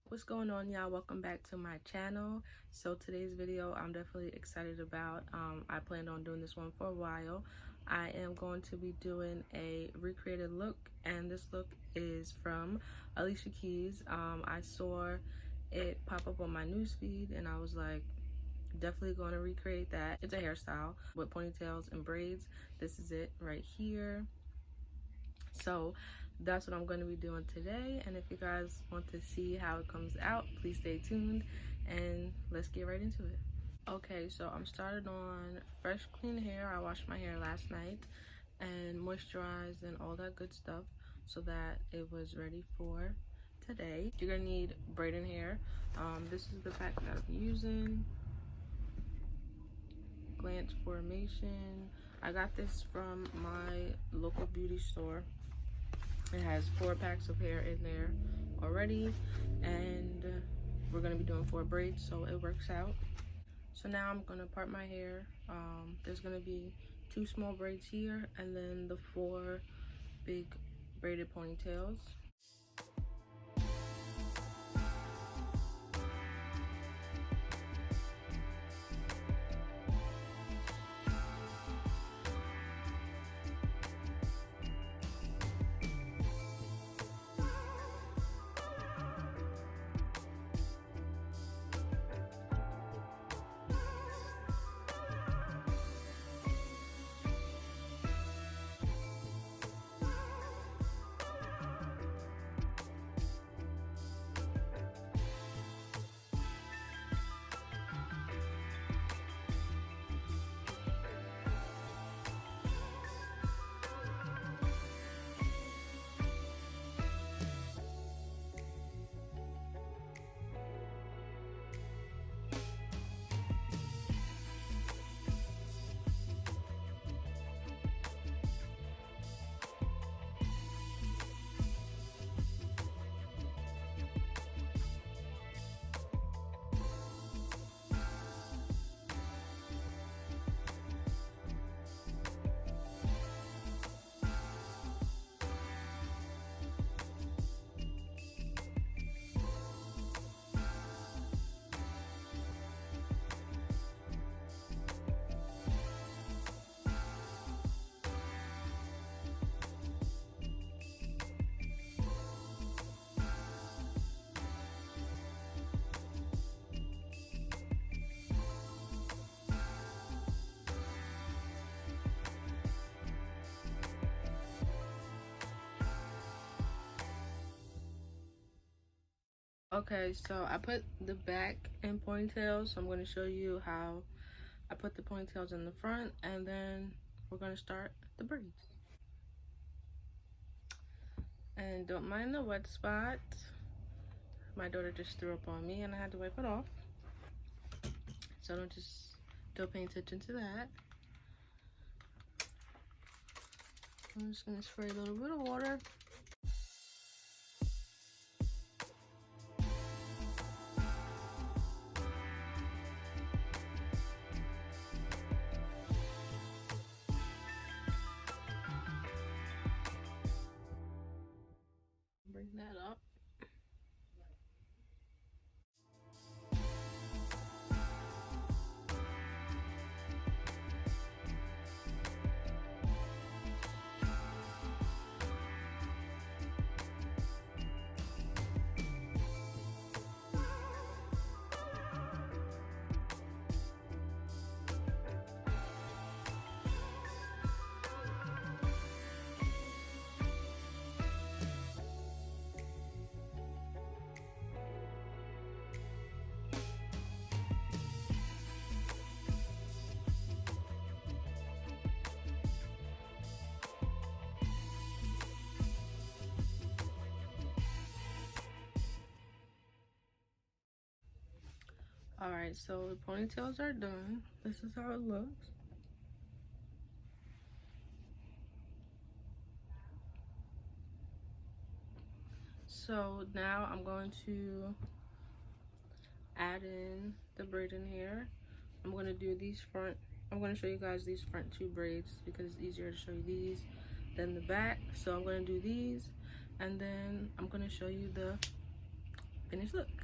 What's going on, y'all? Welcome back to my channel. So today's video I'm definitely excited about. I planned on doing this one for a while. I am going to be doing a recreated look, and this look is from Alicia Keys. I saw it pop up on my newsfeed and I was like, definitely going to recreate that. It's a hairstyle with ponytails and braids. This is it right here. So that's what I'm going to be doing today, and if you guys want to see how it comes out, please stay tuned and let's get right into it. Okay, so I'm started on fresh clean hair. I washed my hair last night and moisturized and all that good stuff so that it was ready for today. You're gonna need braiding hair. This is the pack that I'm using. Glance Formation. I got this from my local beauty store. It has 4 packs of hair in there already, and we're gonna be doing 4 braids, so it works out. So now I'm gonna part my hair. There's gonna be 2 small braids here and then the 4 big braided ponytails. Okay, so I put the back in ponytails, so I'm going to show you how I put the ponytails in the front, and then we're going to start the braids. And don't mind the wet spot. My daughter just threw up on me and I had to wipe it off. So don't pay attention to that. I'm just going to spray a little bit of water. Bring that up. Alright, so the ponytails are done. This is how it looks. So now I'm going to add in the braiding hair. I'm going to do these front. I'm going to show you guys these front 2 braids because it's easier to show you these than the back. So I'm going to do these, and then I'm going to show you the finished look.